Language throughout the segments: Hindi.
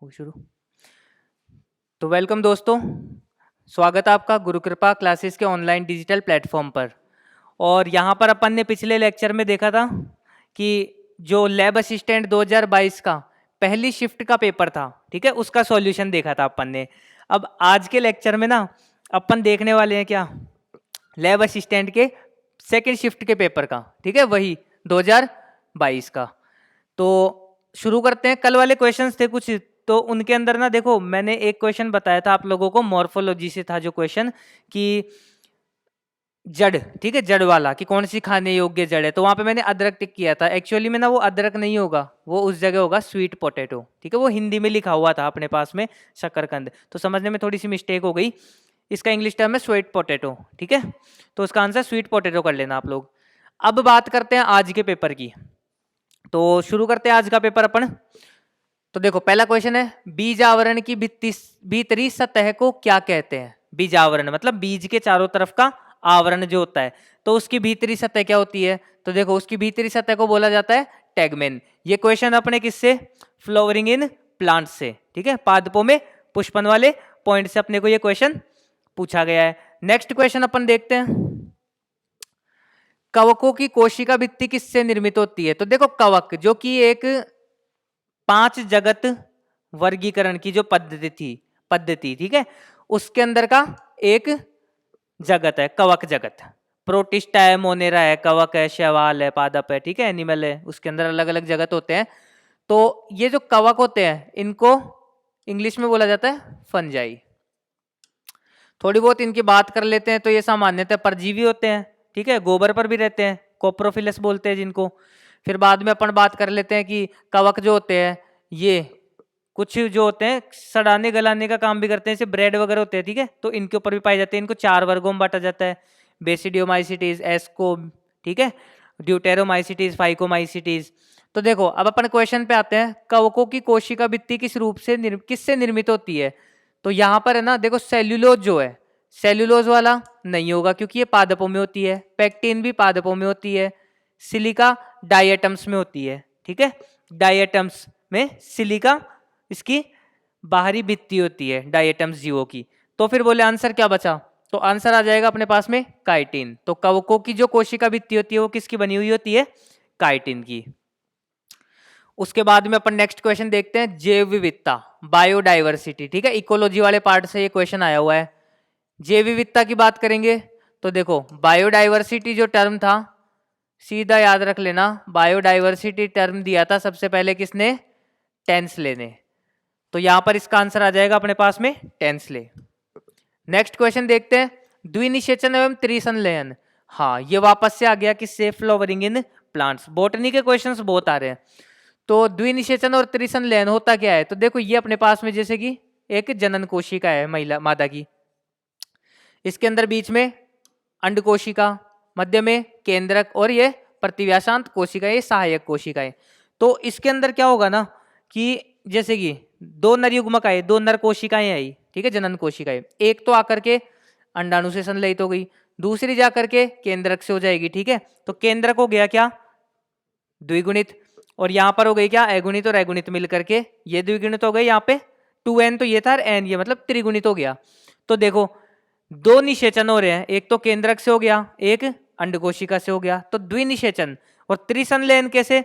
हो शुरू। तो वेलकम दोस्तों, स्वागत है आपका गुरु कृपा क्लासेस के ऑनलाइन डिजिटल प्लेटफॉर्म पर। और यहाँ पर अपन ने पिछले लेक्चर में देखा था कि जो लैब असिस्टेंट 2022 का पहली शिफ्ट का पेपर था, ठीक है, उसका सॉल्यूशन देखा था अपन ने। अब आज के लेक्चर में ना अपन देखने वाले हैं क्या, लैब असिस्टेंट के सेकेंड शिफ्ट के पेपर का, ठीक है, वही 2022 का। तो शुरू करते हैं। कल वाले क्वेश्चंस थे कुछ, तो उनके अंदर ना देखो, मैंने एक क्वेश्चन बताया था आप लोगों को, मॉर्फोलॉजी से था जो क्वेश्चन कि जड़, ठीक है, जड़ वाला कि कौन सी खाने योग्य जड़ है। तो वहां पे मैंने अदरक टिक किया था। एक्चुअली में ना वो अदरक नहीं होगा, वो उस जगह होगा स्वीट पोटैटो, ठीक है, वो हिंदी में लिखा हुआ था अपने पास में शकरकंद, तो समझने में थोड़ी सी मिस्टेक हो गई। इसका इंग्लिश टर्म है स्वीट पोटैटो, ठीक है, तो उसका आंसर स्वीट पोटैटो कर लेना आप लोग। अब बात करते हैं आज के पेपर की। तो शुरू करते हैं आज का पेपर अपन। तो देखो पहला क्वेश्चन है, बीज आवरण की भीतरी सतह को क्या कहते हैं। बीज आवरण मतलब बीज के चारों तरफ का आवरण जो होता है, तो उसकी भीतरी सतह क्या होती है। तो देखो उसकी भीतरी सतह को बोला जाता है टैगमेन। ये क्वेश्चन अपने किससे, फ्लावरिंग इन प्लांट से, ठीक है, पादपों में पुष्पन वाले पॉइंट से अपने को ये क्वेश्चन पूछा गया है। नेक्स्ट क्वेश्चन अपन देखते हैं, कवकों की कोशिका भित्ति किससे निर्मित होती है। तो देखो कवक जो कि एक 5 जगत वर्गीकरण की जो पद्धति, ठीक है, उसके अंदर का एक जगत है कवक जगत। प्रोटिस्टा है, मोनेरा है, कवक है, शैवाल है, पादप है, ठीक है, एनिमल है, उसके अंदर अलग अलग जगत होते हैं। तो ये जो कवक होते हैं इनको इंग्लिश में बोला जाता है फंजाई। थोड़ी बहुत इनकी बात कर लेते हैं। तो ये सामान्यतः परजीवी होते हैं, ठीक है, गोबर पर भी रहते हैं, कोप्रोफिलस बोलते हैं जिनको। फिर बाद में अपन बात कर लेते हैं कि कवक जो होते हैं ये कुछ जो होते हैं सड़ाने गलाने का काम भी करते हैं, जैसे ब्रेड वगैरह होते हैं, ठीक है, तो इनके ऊपर भी पाए जाते हैं। इनको 4 वर्गों में बांटा जाता है, बेसिडियोमाइसिटीज, एस्को, ठीक है, ड्यूटेरोमाइसिटीज, फाइकोमाइसिटीज। तो देखो अब अपन क्वेश्चन पे आते हैं, कवकों की कोशिका भित्ति किस रूप से किससे निर्मित होती है। तो यहाँ पर है ना, देखो सेल्यूलोज जो है, सेल्यूलोज वाला नहीं होगा क्योंकि ये पादपों में होती है, पेक्टिन भी पादपों में होती है, सिलिका डायटम्स में होती है, ठीक है, डायटम्स में सिलिका इसकी बाहरी भित्ति होती है डायटम्स जीवों की। तो फिर बोले आंसर क्या बचा, तो आंसर आ जाएगा अपने पास में काइटिन। तो कवकों की जो कोशिका भित्ति होती है वो किसकी बनी हुई होती है, काइटिन की। उसके बाद में अपन नेक्स्ट क्वेश्चन देखते हैं, जैव विविधता, बायोडाइवर्सिटी, ठीक है, इकोलॉजी वाले पार्ट से ये क्वेश्चन आया हुआ है। जैव विविधता की बात करेंगे तो देखो बायोडाइवर्सिटी जो टर्म था, सीधा याद रख लेना, बायोडाइवर्सिटी टर्म दिया था सबसे पहले किसने, टेंसले ने। तो यहां पर इसका आंसर आ जाएगा अपने पास में टेंसले। नेक्स्ट क्वेश्चन देखते हैं, द्विनिषेचन एवं त्रिसंलयन। हाँ ये वापस से आ गया किससे, फ्लावरिंग इन प्लांट्स। बोटनी के क्वेश्चंस बहुत आ रहे हैं। तो द्विनिषेचन और त्रिसंलयन होता क्या है। तो देखो ये अपने पास में जैसे कि एक जनन कोशिका है महिला मादा की, इसके अंदर बीच में अंड कोशिका, मध्य में केंद्रक और ये प्रतिव्यासांत कोशिका, ये सहायक कोशिकाएं। तो इसके अंदर क्या होगा ना कि जैसे कि 2 नर युग्मक आए, 2 नर कोशिकाएं आई, ठीक है, जनन कोशिकाएं। एक तो आकर के अंडाणु से संलयित हो गई, दूसरी जाकर के केंद्रक से हो जाएगी, ठीक है। तो केंद्रक हो गया क्या, द्विगुणित, और यहाँ पर हो गई क्या, अगुणित और अगुणित मिलकर के ये द्विगुणित हो गए। यहाँ पे 2n तो ये था, n ये मतलब त्रिगुणित हो गया। तो देखो 2 निषेचन हो रहे हैं, एक तो केंद्रक से हो गया, एक अंड कोशिका से हो गया। तो द्विनिषेचन और त्रिसंलयन कैसे,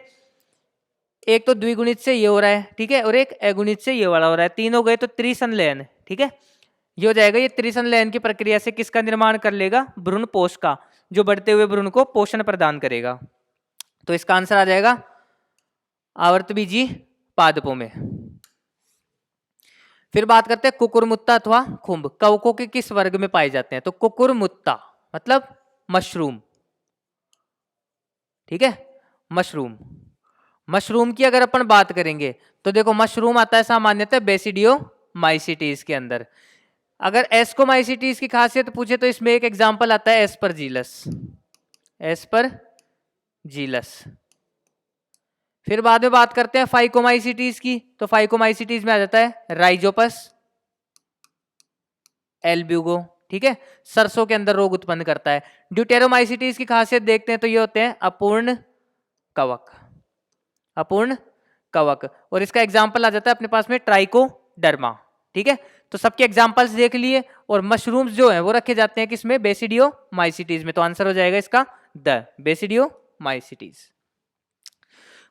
एक तो द्विगुणित से ये हो रहा है, ठीक है, और एक अगुणित से ये वाला हो रहा है, 3 हो गए तो त्रिसंलयन, ठीक है, ये हो जाएगा। ये त्रिसंलयन की प्रक्रिया से किसका निर्माण कर लेगा, भ्रूण पोष का, जो बढ़ते हुए भ्रूण को पोषण प्रदान करेगा। तो इसका आंसर आ जाएगा आवर्तबीजी पादपों में। फिर बात करते हैं कुकुरमुत्ता अथवा खुंभ, कवकों के किस वर्ग में पाए जाते हैं। तो कुकुरमुत्ता मतलब मशरूम, ठीक है, मशरूम। मशरूम की अगर अपन बात करेंगे तो देखो मशरूम आता है सामान्यतः बेसिडियोमाइसिटीज के अंदर। अगर एस्कोमाइसिटीज की खासियत पूछे तो इसमें एक एग्जांपल आता है एस्परजीलस, एस्परजीलस। फिर बाद में बात करते हैं फाइकोमाइसिटीज की, तो फाइकोमाइसिटीज में आ जाता है राइजोपस, एल्ब्यूगो, ठीक है, सरसों के अंदर रोग उत्पन्न करता है। ड्यूटेरोमाइसिटीज की खासियत देखते हैं तो ये होते हैं अपूर्ण कवक, अपूर्ण कवक। और इसका एग्जाम्पल आ जाता है अपने पास में ट्राइकोडर्मा। ठीक है, तो सबके एग्जाम्पल्स देख लिए। और मशरूम्स जो है वो रखे जाते हैं किसमें, बेसिडियोमाइसीटीज में। तो आंसर हो जाएगा इसका द बेसिडियोमाइसीटीज।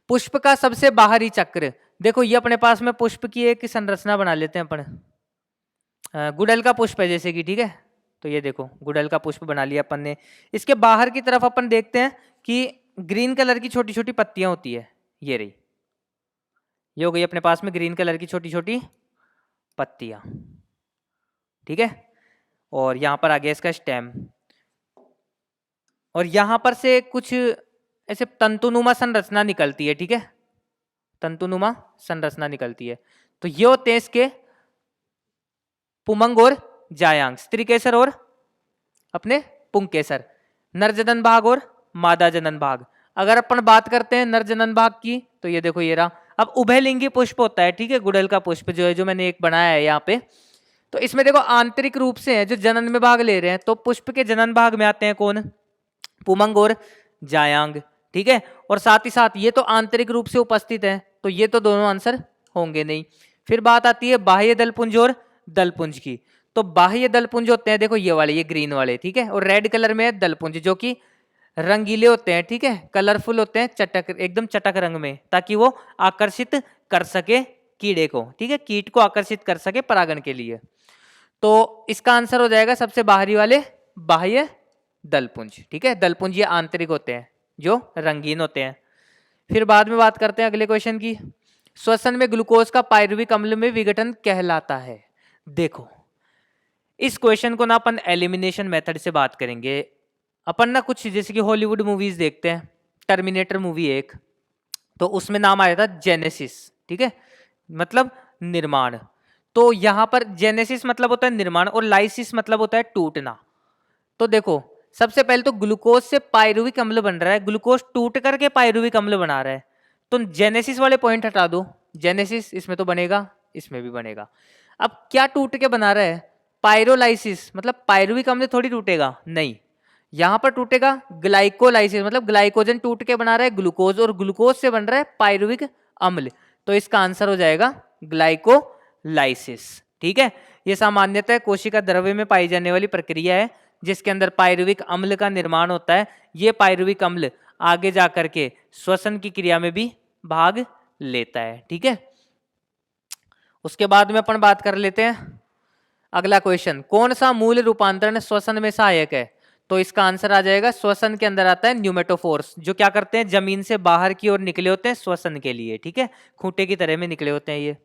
पुष्प का सबसे बाहरी चक्र, देखो ये अपने पास में पुष्प की एक संरचना बना लेते हैं अपन। गुड़हल का पुष्प है जैसे कि, ठीक है, तो ये देखो गुड़हल का पुष्प बना लिया अपन ने। इसके बाहर की तरफ अपन देखते हैं कि ग्रीन कलर की छोटी छोटी पत्तियां होती है, ये रही, ये हो गई अपने पास में ग्रीन कलर की छोटी छोटी पत्तियां। ठीक है, और यहां पर आ गया इसका स्टेम, और यहां पर से कुछ ऐसे तंतुनुमा संरचना निकलती है। ठीक है, तंतुनुमा संरचना निकलती है। तो ये होते हैं इसके पुमंग और जायांग, स्त्रीकेसर और अपने पुंकेसर, नर जनन भाग और मादा जनन भाग। अगर अपन बात करते हैं नर जनन भाग की, तो ये देखो ये रहा। अब उभयलिंगी पुष्प होता है, ठीक है, गुड़हल का पुष्प जो है, जो मैंने एक बनाया है यहाँ पे, तो इसमें देखो आंतरिक रूप से है जो जनन में भाग ले रहे हैं, तो पुष्प के जनन भाग में आते हैं कौन, पुमंग और जायांग। ठीक है, और साथ ही साथ ये तो आंतरिक रूप से उपस्थित है, तो ये तो दोनों आंसर होंगे नहीं। फिर बात आती है बाह्य दलपुंज और दलपुंज की। तो बाह्य दलपुंज होते हैं देखो ये वाले, ये ग्रीन वाले, ठीक है, और रेड कलर में है दलपुंज, जो कि रंगीले होते हैं, ठीक है, कलरफुल होते हैं, चटक, एकदम चटक रंग में, ताकि वो आकर्षित कर सके कीड़े को, ठीक है, कीट को आकर्षित कर सके परागण के लिए। तो इसका आंसर हो जाएगा सबसे बाहरी वाले बाह्य दलपुंज। ठीक है, दलपुंज ये आंतरिक होते हैं जो रंगीन होते हैं। फिर बाद में बात करते हैं अगले क्वेश्चन की, श्वसन में ग्लूकोज का पायरुविक अम्ल में विघटन कहलाता है। देखो इस क्वेश्चन को ना अपन एलिमिनेशन मेथड से बात करेंगे। अपन ना कुछ जैसे कि हॉलीवुड मूवीज देखते हैं, टर्मिनेटर मूवी एक, तो उसमें नाम आया था जेनेसिस, ठीक है, मतलब निर्माण। तो यहां पर जेनेसिस मतलब होता है निर्माण, और लाइसिस मतलब होता है टूटना। तो देखो सबसे पहले तो ग्लूकोज से पायरुविक अम्ल बन रहा है, ग्लूकोज टूट करके पायरुविक अम्ल बना रहा है, तो जेनेसिस वाले पॉइंट हटा दो, जेनेसिस इसमें तो बनेगा, इसमें भी बनेगा। अब क्या टूट के बना रहा है, पायरोलाइसिस, मतलब पायरुविक अम्ल थोड़ी टूटेगा, नहीं, यहां पर टूटेगा ग्लाइकोलाइसिस, मतलब ग्लाइकोजन टूट के बना रहा है ग्लूकोज, और ग्लूकोज से बन रहा है पायरुविक अम्ल। तो इसका आंसर हो जाएगा ग्लाइकोलाइसिस। ठीक है, यह सामान्यतः कोशिका द्रव्य में पाई जाने वाली प्रक्रिया है जिसके अंदर पायरुविक अम्ल का निर्माण होता है। यह पायरुविक अम्ल आगे जाकर के श्वसन की क्रिया में भी भाग लेता है। ठीक है, उसके बाद में अपन बात कर लेते हैं अगला क्वेश्चन, कौन सा मूल रूपांतरण श्वसन में सहायक है। तो इसका आंसर आ जाएगा, श्वसन के अंदर आता है न्यूमेटोफोर्स, जो क्या करते हैं जमीन से बाहर की ओर निकले होते हैं श्वसन के लिए। ठीक है, खूंटे की तरह में निकले होते हैं ये।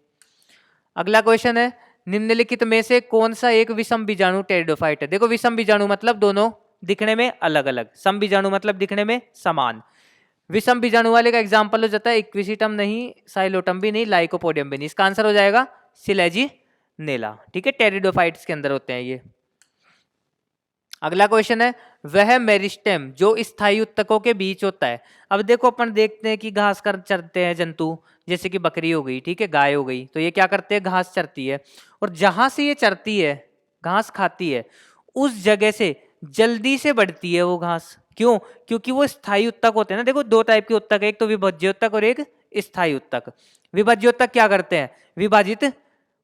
अगला क्वेश्चन है, निम्नलिखित में से कौन सा एक विषम बीजाणु टेरिडोफाइट है। देखो विषम बीजाणु मतलब दोनों दिखने में अलग अलग, सम बीजाणु मतलब दिखने में समान। विषम बीजाणु वाले का एग्जाम्पल हो जाता है इक्विसिटम नहीं, साइलोटम भी नहीं, लाइकोपोडियम भी नहीं। इसका आंसर हो जाएगा सिलेजिनेला। ठीक है, टेरिडोफाइट्स के अंदर होते हैं ये। अगला क्वेश्चन है, वह मेरिस्टेम जो स्थायी उत्तकों के बीच होता है। अब देखो अपन देखते हैं कि घास कर चरते हैं जंतु, जैसे कि बकरी हो गई, ठीक है, गाय हो गई, तो ये क्या करते हैं घास चरती है, और जहां से ये चरती है घास खाती है उस जगह से जल्दी से बढ़ती है वो घास। क्यों, क्योंकि वो स्थायी उत्तक होते हैं ना। देखो दो टाइप के उत्तक है, एक तो विभज्य उत्तक और एक स्थायी उत्तक। विभज्य उत्तक क्या करते हैं, विभाजित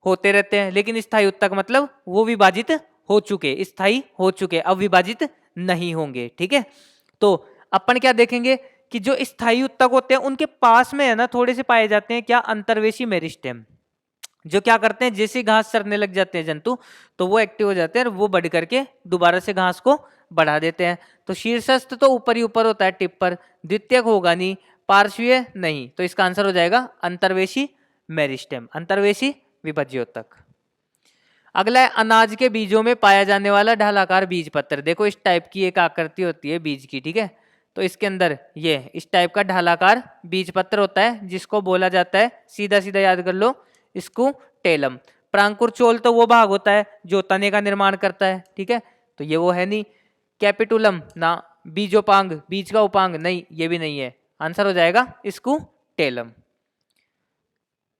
होते रहते हैं, लेकिन स्थायी उत्तक मतलब वो विभाजित हो चुके, स्थायी हो चुके, अब विभाजित नहीं होंगे। ठीक है, तो अपन क्या देखेंगे कि जो स्थायी उत्तक होते हैं उनके पास में है ना थोड़े से पाए जाते हैं क्या, अंतर्वेशी मेरिस्टेम, जो क्या करते हैं जैसे घास चरने लग जाते हैं जंतु तो वो एक्टिव हो जाते हैं और वो बढ़ करके दोबारा से घास को बढ़ा देते हैं। तो शीर्षस्थ तो ऊपर ही ऊपर होता है टिप पर, द्वितीयक होगा नहीं, पार्श्वीय नहीं, तो इसका आंसर हो जाएगा अंतर्वेशी मेरिस्टेम, अंतर्वेशी विभज्योतक। अगला है, अनाज के बीजों में पाया जाने वाला ढालाकार बीज पत्र। देखो इस टाइप की एक आकृति होती है बीज की, ठीक है, तो इसके अंदर ये इस टाइप का ढालाकार बीज पत्र होता है जिसको बोला जाता है, सीधा सीधा याद कर लो इसको, टेलम। प्रांकुर चोल तो वो भाग होता है जो तने का निर्माण करता है, ठीक है, तो ये वो है नहीं। कैपिटुलम ना, बीजोपांग बीज का उपांग नहीं, ये भी नहीं है, आंसर हो जाएगा इसको टेलम।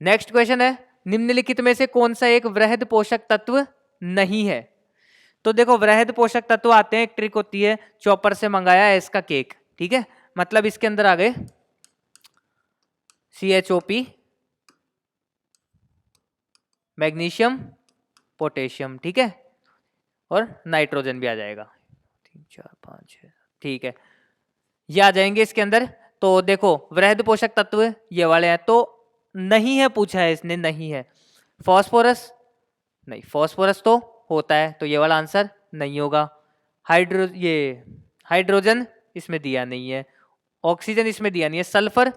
नेक्स्ट क्वेश्चन है, निम्नलिखित में से कौन सा एक वृहद पोषक तत्व नहीं है। तो देखो वृहद पोषक तत्व आते हैं, एक ट्रिक होती है, चॉपर से मंगाया है इसका केक, ठीक है, मतलब इसके अंदर आ गए CHOP मैग्नीशियम, पोटेशियम, ठीक है, और नाइट्रोजन भी आ जाएगा। 3 4 5 6, ठीक है, ये आ जाएंगे इसके अंदर। तो देखो वृहद पोषक तत्व ये वाले हैं, तो नहीं है पूछा है इसने, नहीं है। फास्फोरस, नहीं, फास्फोरस तो होता है, तो ये वाला आंसर नहीं होगा। हाइड्रोजन इसमें दिया नहीं है, ऑक्सीजन इसमें दिया नहीं है। सल्फर,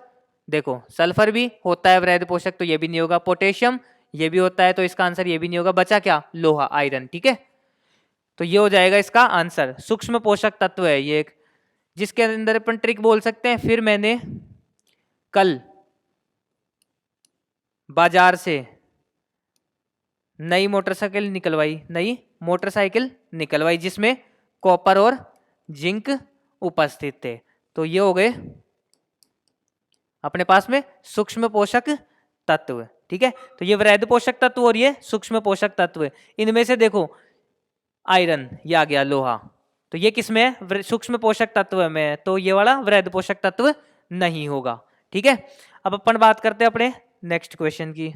देखो सल्फर भी होता है वृहद पोषक, तो ये भी नहीं होगा। पोटेशियम ये भी होता है, तो इसका आंसर ये भी नहीं होगा। बचा क्या? लोहा, आयरन, ठीक है, तो ये हो जाएगा इसका आंसर। सूक्ष्म पोषक तत्व है ये एक, जिसके अंदर अपन ट्रिक बोल सकते हैं। फिर मैंने कल बाजार से नई मोटरसाइकिल निकलवाई, जिसमें कॉपर और जिंक उपस्थित थे। तो ये हो गए अपने पास में सूक्ष्म पोषक तत्व, ठीक है। तो ये वृहद पोषक तत्व और ये सूक्ष्म पोषक तत्व। इनमें से देखो आयरन ये आ गया, लोहा, तो ये किसमें है? सूक्ष्म पोषक तत्व में है, तो ये वाला वृहद पोषक तत्व नहीं होगा, ठीक है। अब अपन बात करते हैं अपने नेक्स्ट क्वेश्चन की।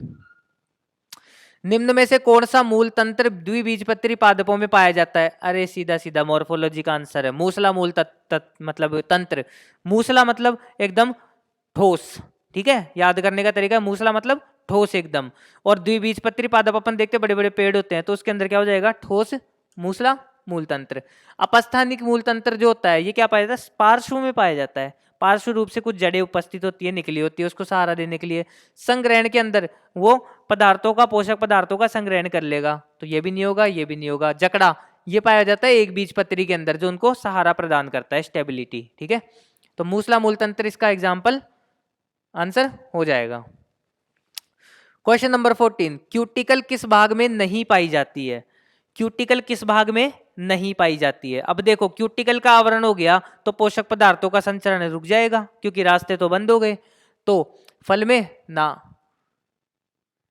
निम्न में से कौन सा मूल तंत्र द्विबीजपत्री पादपों में पाया जाता है? अरे सीधा सीधा मॉर्फोलॉजी का आंसर है, मूसला मूल मतलब तंत्र। मूसला मतलब एकदम ठोस, ठीक है, याद करने का तरीका, मूसला मतलब ठोस एकदम। और द्विबीजपत्री पादप अपन देखते बड़े बड़े पेड़ होते हैं, तो उसके अंदर क्या हो जाएगा? ठोस मूसला मूल तंत्र। अपस्थानिक मूल तंत्र जो होता है ये क्या पाया जाता है? पार्श्व में पाया जाता है, पार्श्व रूप से कुछ जड़ें उपस्थित होती है, निकली होती है, उसको सहारा देने के लिए। संग्रहण के अंदर वो पदार्थों का, पोषक पदार्थों का संग्रहण कर लेगा, तो ये भी नहीं होगा, ये भी नहीं होगा। जकड़ा ये पाया जाता है एक बीजपत्री के अंदर, जो उनको सहारा प्रदान करता है, स्टेबिलिटी, ठीक है। तो मूसला मूल तंत्र इसका एग्जाम्पल आंसर हो जाएगा। क्वेश्चन नंबर 14, क्यूटिकल किस भाग में नहीं पाई जाती है? क्यूटिकल किस भाग में नहीं पाई जाती है? अब देखो क्यूटिकल का आवरण हो गया, तो पोषक पदार्थों का संचरण रुक जाएगा, क्योंकि रास्ते तो बंद हो गए। तो फल में ना,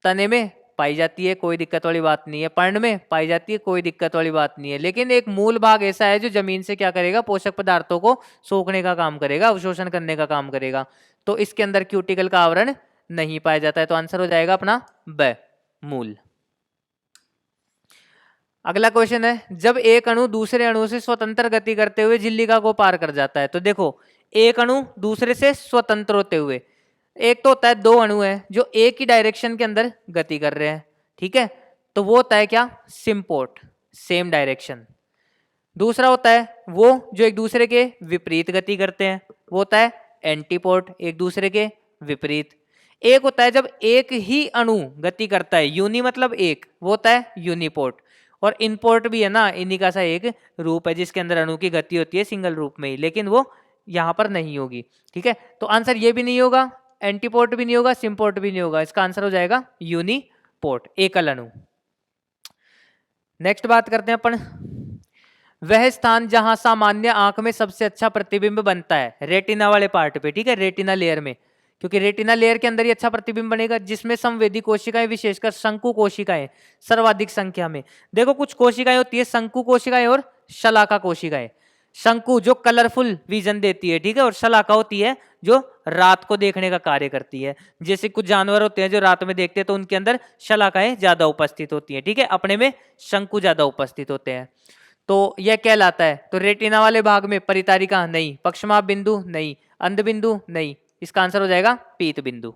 तने में पाई जाती है, कोई दिक्कत वाली बात नहीं है। पर्ण में पाई जाती है, कोई दिक्कत वाली बात नहीं है। लेकिन एक मूल भाग ऐसा है जो जमीन से क्या करेगा? पोषक पदार्थों को सोखने का काम करेगा, अवशोषण करने का काम करेगा। तो इसके अंदर क्यूटिकल का आवरण नहीं पाया जाता है, तो आंसर हो जाएगा अपना ब, मूल। अगला क्वेश्चन है, जब एक अणु दूसरे अणु से स्वतंत्र गति करते हुए झिल्लिका को पार कर जाता है। तो देखो एक अणु दूसरे से स्वतंत्र होते हुए, एक तो होता है दो अणु है जो एक ही डायरेक्शन के अंदर गति कर रहे हैं, ठीक है, तो वो होता है क्या? Symport, same direction. दूसरा होता है वो जो एक दूसरे के विपरीत गति करते हैं, वो होता है एंटीपोर्ट, एक दूसरे के विपरीत। एक होता है जब एक ही अणु गति करता है, यूनी मतलब एक, वो होता है यूनिपोर्ट। और इनपोर्ट भी है ना, इन्हीं का सा एक रूप है जिसके अंदर अणु की गति होती है सिंगल रूप में ही, लेकिन वो यहां पर नहीं होगी, ठीक है। तो आंसर ये भी नहीं होगा, एंटीपोर्ट भी नहीं होगा, सिम्पोर्ट भी नहीं होगा, इसका आंसर हो जाएगा यूनिपोर्ट, एकल अणु। नेक्स्ट बात करते हैं अपन, वह स्थान जहां सामान्य आंख में सबसे अच्छा प्रतिबिंब बनता है, रेटिना वाले पार्ट पे, ठीक है, रेटिना लेयर में, क्योंकि रेटिना लेयर के अंदर ही अच्छा प्रतिबिंब बनेगा, जिसमें संवेदी कोशिकाएं, विशेषकर शंकु कोशिकाएं सर्वाधिक संख्या में। देखो कुछ कोशिकाएं होती है शंकु कोशिकाएं और शलाका कोशिकाएं। शंकु जो कलरफुल विजन देती है, ठीक है, और शलाका होती है जो रात को देखने का कार्य करती है। जैसे कुछ जानवर होते हैं जो रात में देखते हैं, तो उनके अंदर शलाकाएं ज्यादा उपस्थित होती है, ठीक है, अपने में शंकु ज्यादा उपस्थित होते हैं, तो यह कहलाता है। तो रेटिना वाले भाग में परितारिका नहीं, पक्षमाप बिंदु नहीं, अंध बिंदु नहीं, इसका आंसर हो जाएगा पीत बिंदु,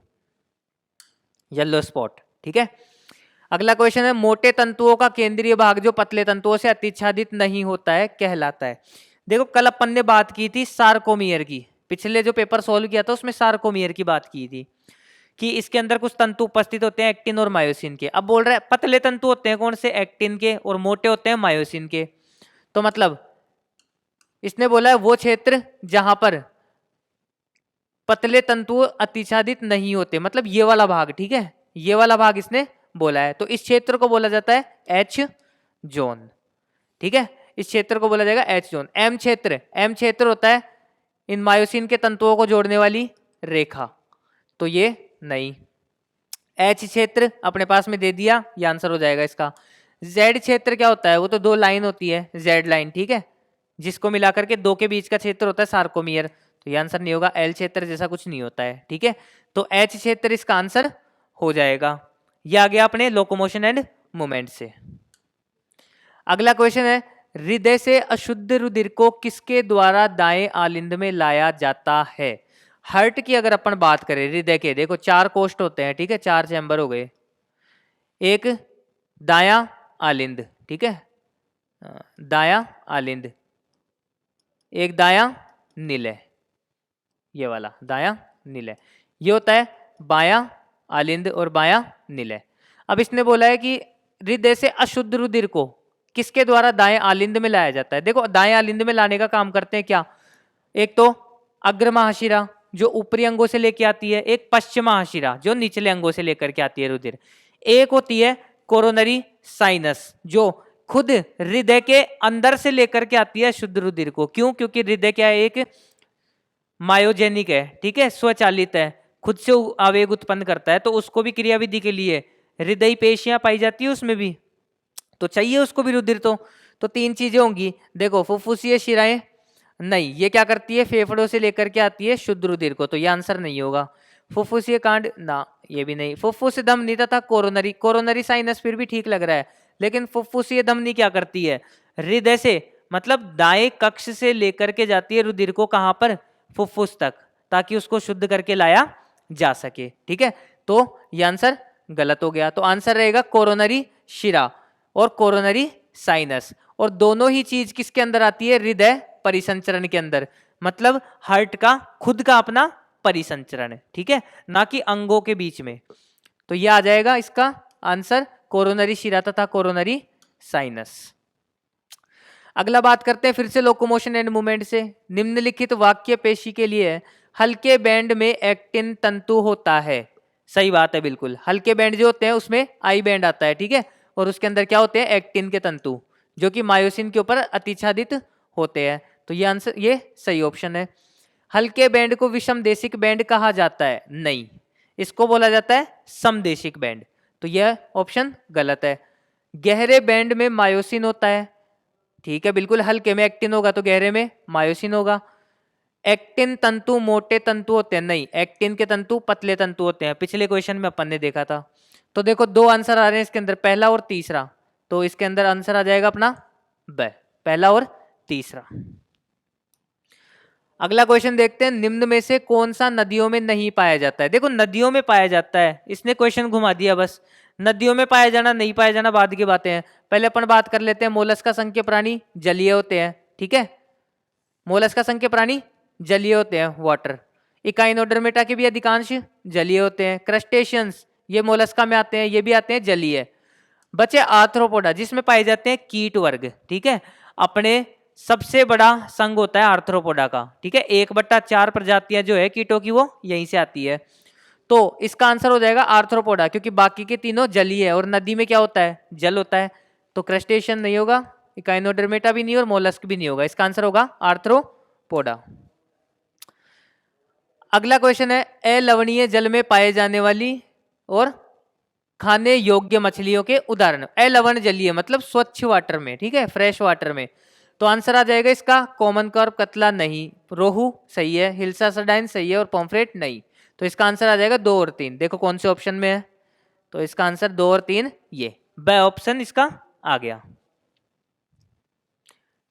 येलो स्पॉट, ठीक है। अगला क्वेश्चन है, मोटे तंतुओं का केंद्रीय भाग जो पतले तंतुओं से अतिच्छादित नहीं होता है कहलाता है। देखो कल अपन ने बात की थी सार्कोमियर की, पिछले जो पेपर सोल्व किया था उसमें सार्कोमियर की बात की थी कि इसके अंदर कुछ तंतु उपस्थित होते हैं एक्टिन और मायोसिन के। अब बोल रहा है पतले तंतु होते हैं कौन से? एक्टिन के, और मोटे होते हैं मायोसिन के। तो मतलब इसने बोला है वो क्षेत्र जहां पर पतले तंतु अतिच्छादित नहीं होते, मतलब ये वाला भाग, ठीक है, ये वाला भाग इसने बोला है, तो इस क्षेत्र को बोला जाता है एच जोन, ठीक है, इस क्षेत्र को बोला जाएगा एच जोन। एम क्षेत्र होता है इन मायोसिन के तंतुओं को जोड़ने वाली रेखा, तो ये नहीं। एच क्षेत्र अपने पास में दे दिया, ये आंसर हो जाएगा इसका। जेड क्षेत्र क्या होता है? वो तो दो लाइन होती है, जेड लाइन, ठीक है, जिसको मिलाकर के दो के बीच का क्षेत्र होता है सार्कोमियर, तो ये आंसर नहीं होगा। एल क्षेत्र जैसा कुछ नहीं होता है, ठीक है, तो एच क्षेत्र इसका आंसर हो जाएगा। ये आ गया अपने लोकोमोशन एंड मूवमेंट से। अगला क्वेश्चन है, हृदय से अशुद्ध रुधिर को किसके द्वारा दाएं आलिंद में लाया जाता है? हार्ट की अगर अपन बात करें, हृदय के देखो 4 कोष्ठ होते हैं, ठीक है, 4 चैम्बर हो गए। एक दायां आलिंद, ठीक है, दायां आलिंद, एक दायां निलय, ये वाला दायां निलय, ये होता है बायां आलिंद और बायां निलय। अब इसने बोला है कि हृदय से अशुद्ध रुधिर को किसके द्वारा दाएं आलिंद में लाया जाता है? देखो दाएं आलिंद में लाने का काम करते हैं क्या? एक तो अग्र महाशिरा जो ऊपरी अंगों से लेके आती है, एक पश्चिम महाशिरा जो निचले अंगों से लेकर के आती है रुधिर, एक होती है कोरोनरी साइनस जो खुद हृदय के अंदर से लेकर के आती है शुद्ध रुधिर को। क्यों? क्योंकि हृदय क्या है, एक मायोजेनिक है, ठीक है, स्वचालित है, खुद से आवेग उत्पन्न करता है, तो उसको भी क्रियाविधि के लिए हृदय पेशियां पाई जाती है उसमें भी, तो चाहिए उसको भी रुधिर। तो 3 चीजें होंगी। देखो फुफ्फुसीय शिराएं नहीं, ये क्या करती है, फेफड़ों से लेकर के आती है शुद्ध रुधिर को, तो ये आंसर नहीं होगा। फुफ्फुसीय कांड ना, ये भी नहीं। फुफ्फुस धमनी तथा कोरोनरी, कोरोनरी साइनस फिर भी ठीक लग रहा है, लेकिन फुफ्फुसीय धमनी क्या करती है, हृदय से मतलब दाएं कक्ष से लेकर के जाती है रुधिर को, कहां पर, फुफ्फुस तक, ताकि उसको शुद्ध करके लाया जा सके, ठीक है। तो ये आंसर गलत हो गया। तो आंसर रहेगा कोरोनरी शिरा और कोरोनरी साइनस, और दोनों ही चीज किसके अंदर आती है, हृदय परिसंचरण के अंदर, मतलब हार्ट का खुद का अपना परिसंचरण, ठीक है, ना कि अंगों के बीच में। तो यह आ जाएगा इसका आंसर कोरोनरी शिरा तथा कोरोनरी साइनस। अगला बात करते हैं फिर से लोकोमोशन एंड मूवमेंट से। निम्नलिखित वाक्य पेशी के लिए हल्के बैंड में एक्टिन तंतु होता है। सही बात है, बिल्कुल। हल्के बैंड जो होते हैं उसमें आई बैंड आता है, ठीक है, और उसके अंदर क्या होते हैं, एक्टिन के तंतु, जो कि मायोसिन के ऊपर अतिच्छादित होते हैं। तो ये आंसर, ये सही ऑप्शन है। हल्के बैंड को विषमदेशिक बैंड कहा जाता है? नहीं, इसको बोला जाता है समदेशिक बैंड, तो यह ऑप्शन गलत है। गहरे बैंड में मायोसिन होता है, ठीक है, बिल्कुल। हल्के में एक्टिन होगा तो गहरे में मायोसिन होगा। एक्टिन तंतु मोटे तंतु होते हैं? नहीं, एक्टिन के तंतु पतले तंतु होते हैं, पिछले क्वेश्चन में अपन ने देखा था। तो देखो 2 आंसर आ रहे हैं इसके अंदर, पहला और तीसरा, तो इसके अंदर आंसर आ जाएगा अपना ब, पहला और तीसरा। अगला क्वेश्चन देखते हैं, निम्न में से कौन सा नदियों में नहीं पाया जाता है? देखो नदियों में पाया जाता है, इसने क्वेश्चन घुमा दिया बस। नदियों में पाया जाना नहीं पाया जाना बाद की बातें हैं, पहले अपन बात कर लेते हैं। मोलस्का संघ प्राणी जलीय होते हैं, ठीक है, मोलस्का संघ प्राणी जलीय होते हैं, वाटर। इकाइनोडर्मेटा के भी अधिकांश जलीय होते हैं। क्रस्टेशियंस ये मोलस्का में आते हैं, ये भी आते हैं जलीय। बचे आर्थ्रोपोडा जिसमें पाए जाते हैं कीट वर्ग, ठीक है। अपने सबसे बड़ा संघ होता है आर्थ्रोपोडा का, ठीक है, 1/4 प्रजातियां जो है कीटों की वो यहीं से आती है। तो इसका आंसर हो जाएगा आर्थ्रोपोडा, क्योंकि बाकी के तीनों जलीय है और नदी में क्या होता है, जल होता है। तो क्रस्टेशियन नहीं होगा, इकाइनोडर्मेटा भी नहीं और मोलस्क भी नहीं होगा, इसका आंसर होगा आर्थ्रोपोडा। अगला क्वेश्चन है, अलवणीय जल में पाए जाने वाली और खाने योग्य मछलियों के उदाहरण। अलवण जलीय मतलब स्वच्छ वाटर में, ठीक है, फ्रेश वाटर में। तो आंसर आ जाएगा इसका कॉमन कार्प कतला नहीं, रोहू सही है, हिल्सा सर्डाइन सही है और पॉम्फ्रेट नहीं। तो इसका आंसर आ जाएगा 2 और 3। देखो कौन से ऑप्शन में है, तो इसका आंसर 2 और 3 ये ब ऑप्शन इसका आ गया।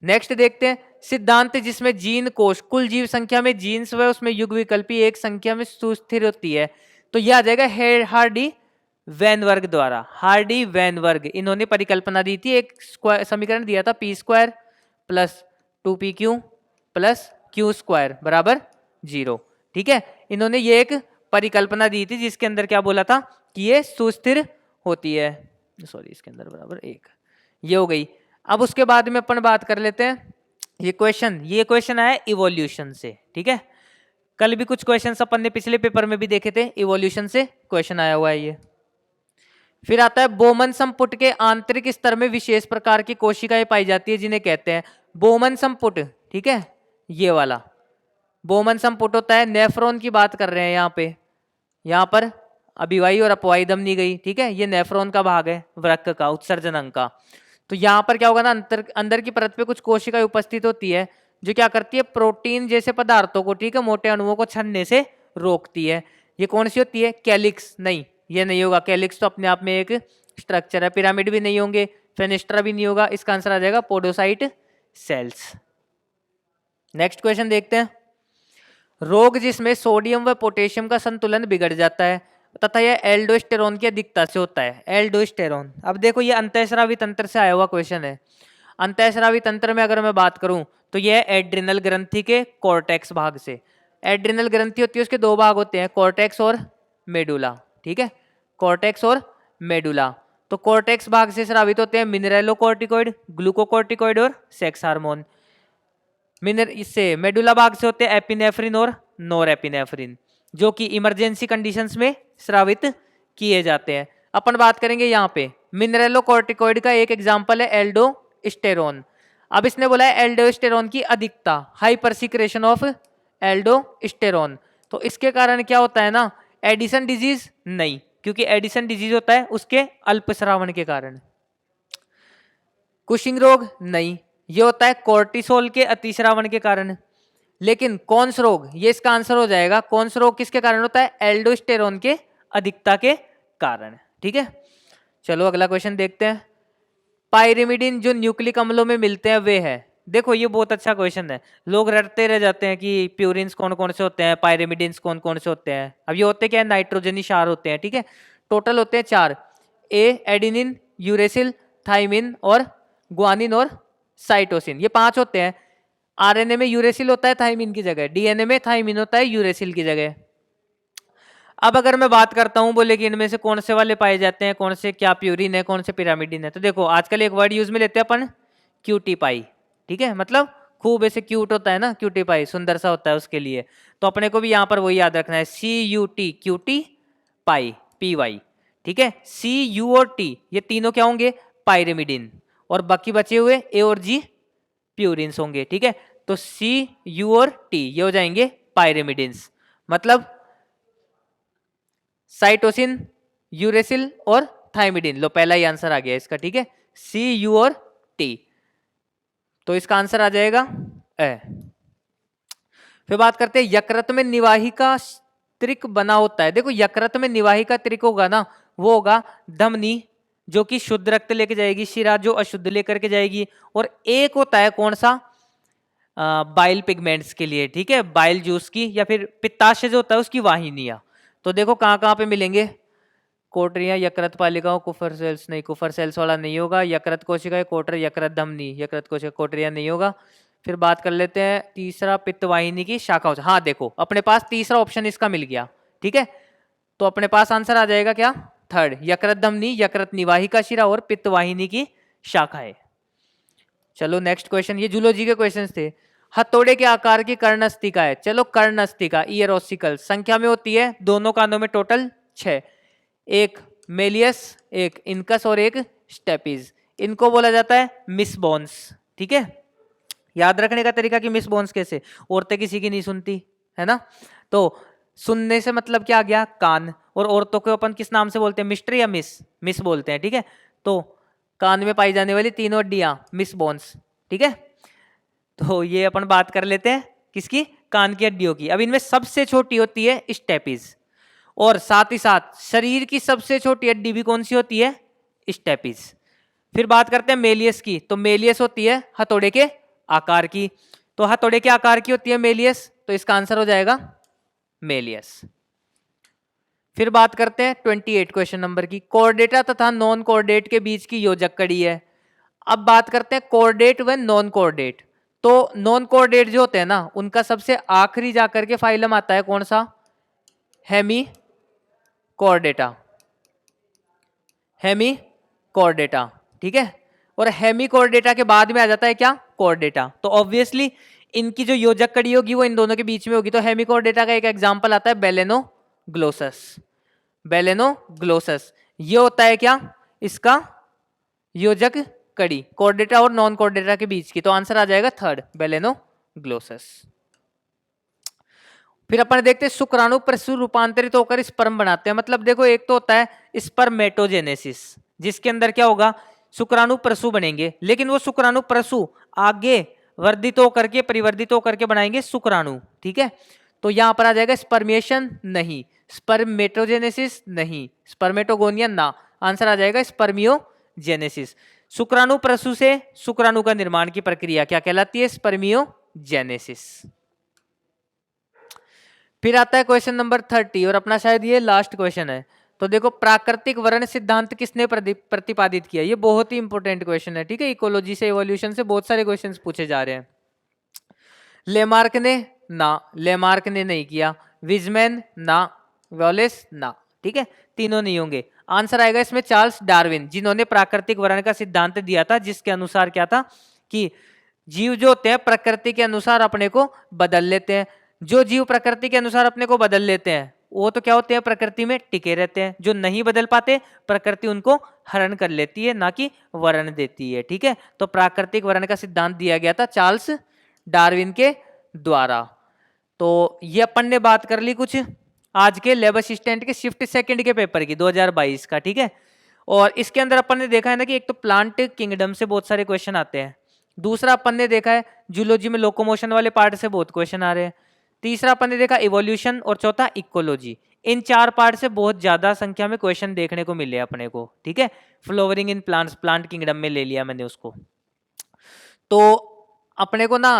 नेक्स्ट देखते हैं, सिद्धांत जिसमें जीन कोश कुल जीव संख्या में जीन्स व उसमें युग विकल्पी एक संख्या में सुस्थिर होती है। तो यह आ जाएगा हार्डी वैनवर्ग द्वारा। हार्डी वैनवर्ग इन्होंने परिकल्पना दी थी, एक समीकरण दिया था p² plus 2pq plus q² बराबर 0, ठीक है। इन्होंने ये एक परिकल्पना दी थी जिसके अंदर क्या बोला था कि ये सुस्थिर होती है, सॉरी इसके अंदर बराबर 1, ये हो गई। अब उसके बाद में अपन बात कर लेते हैं, ये क्वेश्चन आया इवोल्यूशन से, ठीक है। कल भी कुछ क्वेश्चन अपन ने पिछले पेपर में भी देखे थे, इवोल्यूशन से क्वेश्चन आया हुआ है ये। फिर आता है बोमन संपुट के आंतरिक स्तर में विशेष प्रकार की कोशिकाएं पाई जाती है जिन्हें कहते हैं बोमन संपुट, ठीक है, ये वाला बोमन संपुट होता है। नेफ्रॉन की बात कर रहे हैं यहाँ पे, यहाँ पर अभिवाही और अपवाही धमनी गई, ठीक है, ये नेफ्रॉन का भाग है, वृक्क का उत्सर्जन अंग का। तो यहाँ पर क्या होगा ना, अंदर की परत पे कुछ कोशिकाएं उपस्थित होती है जो क्या करती है, प्रोटीन जैसे पदार्थों को, ठीक है, मोटे अणुओं को छनने से रोकती है। ये कौन सी होती है, कैलिक्स नहीं, ये नहीं होगा। कैलिक्स तो अपने आप में एक स्ट्रक्चर है। पिरामिड भी नहीं होंगे, फेनेस्ट्रा भी नहीं होगा। इसका आंसर आ जाएगा पोडोसाइट सेल्स। नेक्स्ट क्वेश्चन देखते हैं। रोग जिसमें सोडियम व पोटेशियम का संतुलन बिगड़ जाता है तथा यह एल्डोस्टेरोन की अधिकता से होता है। एल्डोस्टेरोन, अब देखो ये अंतःस्रावी तंत्र से आया हुआ क्वेश्चन है। अंतःस्रावी तंत्र में अगर मैं बात करूं तो यह एड्रिनल ग्रंथि के कॉर्टेक्स भाग से। एड्रिनल ग्रंथि होती है, उसके दो भाग होते हैं, कॉर्टेक्स और मेडुला। ठीक है, कॉर्टेक्स और मेडुला। तो कॉर्टेक्स भाग से स्रावित होते हैं मिनरेलोकॉर्टिकॉइड, ग्लूकोकॉर्टिकॉइड और सेक्स हार्मोन। इससे मेडुला भाग से होते हैं एपिनेफ्रिन और नॉरएपिनेफ्रिन, जो कि इमरजेंसी कंडीशंस में स्रावित किए जाते हैं। अपन बात करेंगे यहाँ पे मिनरेलोकॉर्टिकॉइड का एक एग्जांपल है एल्डोस्टेरोन। अब इसने बोला है एल्डोस्टेरोन की अधिकता, हाइपर सिक्रेशन ऑफ एल्डोस्टेरोन। तो इसके कारण क्या होता है ना, एडिसन डिजीज नहीं, क्योंकि एडिसन डिजीज होता है उसके अल्पस्रावन के कारण। कुशिंग रोग नहीं, ये होता है कोर्टिसोल के अतिश्रावण के कारण। लेकिन कौन सा रोग, ये इसका आंसर हो जाएगा। कौन सा रोग किसके कारण होता है, एल्डोस्टेरोन के अधिकता के कारण। ठीक है, चलो अगला क्वेश्चन देखते हैं। पायरिमिडिन जो न्यूक्लिक अम्लों में मिलते हैं वे है। देखो ये बहुत अच्छा क्वेश्चन है, लोग रटते रह जाते हैं कि प्यूरिन्स कौन कौन से होते हैं, पायरिमिडिन्स कौन कौन से होते हैं। अब ये होते क्या है, नाइट्रोजनी क्षार होते हैं। ठीक है, टोटल होते हैं 4, एडिनिन, यूरेसिल, थाइमिन और ग्वानिन और साइटोसिन, ये 5 होते हैं। आरएनए में यूरेसिल होता है थाइमिन की जगह, डीएनए में थाइमिन होता है यूरेसिल की जगह। अब अगर मैं बात करता हूं बोले कि इनमें से कौन से वाले पाए जाते हैं, कौन से क्या प्यूरिन है, कौन से पिरामिडिन है, तो देखो आजकल एक वर्ड यूज में लेते हैं अपन, क्यूटी पाई। ठीक है, मतलब खूब ऐसे क्यूट होता है ना, क्यूटी पाई सुंदर सा होता है, उसके लिए तो अपने को भी यहाँ पर वही याद रखना है, CUT क्यूटी पाई, PY। ठीक है, CU और T ये तीनों क्या होंगे, पायरिमिडिन, और बाकी बचे हुए A और G प्यूरिन्स होंगे। ठीक है, तो CU और T ये हो जाएंगे पायरिमिडिन्स, मतलब साइटोसिन, यूरेसिल और थाइमिडिन। लो पहला ही आंसर आ गया इसका। ठीक है, CU और T, तो इसका आंसर आ जाएगा ए। फिर बात करते हैं यकृत में निवाही का त्रिक बना होता है। देखो यकृत में निवाही का त्रिक होगा ना, वो होगा धमनी जो कि शुद्ध रक्त लेके जाएगी, शिरा जो अशुद्ध लेकर के जाएगी, और एक होता है कौन सा, बाइल पिगमेंट्स के लिए। ठीक है, बाइल जूस की या फिर पित्ताशय जो होता है उसकी वाहिनियां। तो देखो कहाँ कहाँ पे मिलेंगे, कोटरियां, यकृत पालिकाओं, कुफर सेल्स नहीं, कुफर सेल्स वाला नहीं होगा, यकृत कोशिका, कोटर, यकृत धमनी, यकृत कोशिका, कोटरिया नहीं होगा। फिर बात कर लेते हैं तीसरा, पित्तवाहिनी की शाखा। हाँ देखो अपने पास तीसरा ऑप्शन इसका मिल गया। ठीक है, तो अपने पास आंसर आ जाएगा क्या, 3rd, यकृत धमनी, यकृत निवाहिका शिरा और पित्तवाहिनी की शाखाएं। चलो नेक्स्ट क्वेश्चन, ये जूलॉजी के क्वेश्चंस थे। हथौड़े के आकार की कर्णस्थिका है। चलो कर्णस्थिका, ईयर ऑसिकल, संख्या में होती है दोनों कानों में टोटल 6, एक मेलियस, एक इनकस और एक स्टेपीज। इनको बोला जाता है मिस बोन्स। ठीक है, याद रखने का तरीका कि मिस बोन्स कैसे, औरतें किसी की नहीं सुनती है ना, तो सुनने से मतलब क्या आ गया, कान, और औरतों को अपन किस नाम से बोलते हैं, मिस्टर या मिस, मिस बोलते हैं। ठीक है, तो कान में पाई जाने वाली तीनों हड्डियां मिस बोन्स। ठीक है, तो ये अपन बात कर लेते हैं किसकी, कान की हड्डियों की। अब इनमें सबसे छोटी होती है स्टेपीज, और साथ ही साथ शरीर की सबसे छोटी हड्डी भी कौन सी होती है, स्टेपीज। फिर बात करते हैं मेलियस की, तो मेलियस होती है हथौड़े के आकार की, तो हथौड़े के आकार की होती है मेलियस, तो इसका आंसर हो जाएगा मेलियस। फिर बात करते हैं 28 क्वेश्चन नंबर की, कोऑर्डेटा तथा नॉन कोऑर्डेट के बीच की योजक कड़ी है। अब बात करते हैं कोऑर्डेट व नॉन कोऑर्डेट। तो नॉन कोऑर्डेट जो होते हैं ना, उनका सबसे आखिरी जाकर के फाइलम आता है कौन सा, हेमी कोऑर्डेटा, हेमी कोऑर्डेटा। ठीक है, और हेमी कोऑर्डेटा के बाद में आ जाता है क्या, कोऑर्डेटा। तो ऑब्वियसली इनकी जो योजक कड़ी होगी वो इन दोनों के बीच में होगी। तो हेमी कोऑर्डेटा का एक एग्जांपल आता है बेलेनोग्लोसस। बेलेनोग्लोसस ये होता है क्या, इसका योजक कड़ी, कोऑर्डेटा और नॉन कोऑर्डेटा के बीच की। तो आंसर आ जाएगा 3rd, बेलेनोग्लोसस। फिर अपन देखते हैं शुक्राणु प्रसु रूपांतरित होकर स्पर्म बनाते हैं। मतलब देखो एक तो होता है स्पर्मेटोजेनेसिस, जिसके अंदर क्या होगा, शुक्राणु प्रसु बनेंगे, लेकिन वो शुक्राणु प्रसु आगे वर्धित होकर के परिवर्धित होकर के बनाएंगे शुक्राणु। ठीक है, तो यहां पर आ जाएगा स्पर्मिएशन नहीं, स्पर्मेटोजेनेसिस नहीं, स्पर्मेटोगोनिया ना, आंसर आ जाएगा स्पर्मियोजेनेसिस। शुक्राणु प्रसु से शुक्राणु का निर्माण की प्रक्रिया क्या कहलाती है? स्पर्मियोजेनेसिस। फिर आता है क्वेश्चन नंबर 30 और अपना शायद ये लास्ट क्वेश्चन है। तो देखो प्राकृतिक वर्ण सिद्धांत किसने प्रतिपादित किया? ये बहुत ही इंपॉर्टेंट क्वेश्चन है, ठीक है। इकोलॉजी से इवोल्यूशन से बहुत सारे क्वेश्चंस पूछे जा रहे हैं। लेमार्क ने ना, लेमार्क ने नहीं किया। विजमैन ना, वॉलेस ना, ठीक है, तीनों नहीं होंगे। आंसर आएगा इसमें चार्ल्स डार्विन, जिन्होंने प्राकृतिक वर्ण का सिद्धांत दिया था, जिसके अनुसार क्या था कि जीव जो होते हैं प्रकृति के अनुसार अपने को बदल लेते हैं। जो जीव प्रकृति के अनुसार अपने को बदल लेते हैं वो तो क्या होते हैं? प्रकृति में टिके रहते हैं। जो नहीं बदल पाते प्रकृति उनको हरण कर लेती है, ना कि वर्ण देती है, ठीक है। तो प्राकृतिक वर्ण का सिद्धांत दिया गया था चार्ल्स डार्विन के द्वारा। तो ये अपन ने बात कर ली कुछ आज के लैब असिस्टेंट के शिफ्ट सेकंड के पेपर की 2022 का, ठीक है। और इसके अंदर अपन ने देखा है ना कि एक तो प्लांट किंगडम से बहुत सारे क्वेश्चन आते हैं। दूसरा अपन ने देखा है जूलॉजी में लोकोमोशन वाले पार्ट से बहुत क्वेश्चन आ रहे हैं। तीसरा अपन ने देखा इवोल्यूशन और चौथा इकोलॉजी। इन 4 पार्ट से बहुत ज्यादा संख्या में क्वेश्चन देखने को मिले अपने को, ठीक है। Flowering in plants, plant kingdom में ले लिया मैंने उसको। तो अपने को ना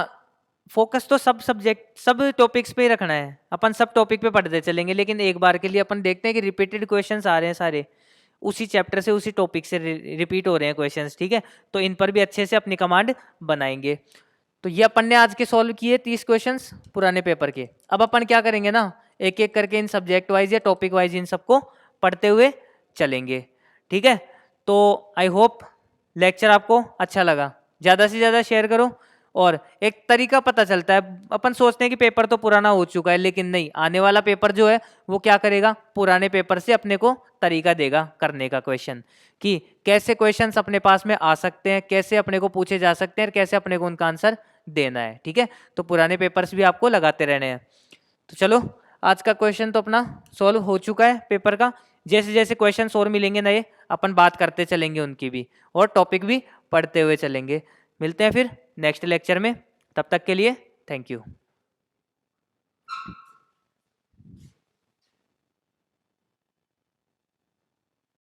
फोकस तो सब सब्जेक्ट सब टॉपिक्स पे ही रखना है। अपन सब टॉपिक पे पढ़ते चलेंगे, लेकिन एक बार के लिए अपन देखते हैं कि रिपीटेड क्वेश्चंस आ रहे हैं सारे उसी चैप्टर से, उसी टॉपिक से रिपीट हो रहे हैं क्वेश्चंस, ठीक है। तो इन पर भी अच्छे से अपनी कमांड बनाएंगे। तो ये अपन ने आज के सॉल्व किए 30 क्वेश्चंस पुराने पेपर के। अब अपन क्या करेंगे ना, एक एक करके इन सब्जेक्ट वाइज या टॉपिक वाइज इन सबको पढ़ते हुए चलेंगे, ठीक है। तो आई होप लेक्चर आपको अच्छा लगा। ज़्यादा से ज़्यादा शेयर करो। और एक तरीका पता चलता है, अपन सोचते हैं कि पेपर तो पुराना हो चुका है, लेकिन नहीं, आने वाला पेपर जो है वो क्या करेगा, पुराने पेपर से अपने को तरीका देगा करने का क्वेश्चन, कि कैसे क्वेश्चंस अपने पास में आ सकते हैं, कैसे अपने को पूछे जा सकते हैं और कैसे अपने को उनका आंसर देना है, ठीक है। तो पुराने पेपर्स भी आपको लगाते रहने हैं। तो चलो आज का क्वेश्चन तो अपना सॉल्व हो चुका है पेपर का। जैसे जैसे क्वेश्चन और मिलेंगे नए अपन बात करते चलेंगे उनकी भी, और टॉपिक भी पढ़ते हुए चलेंगे। मिलते हैं फिर नेक्स्ट लेक्चर में, तब तक के लिए थैंक यू।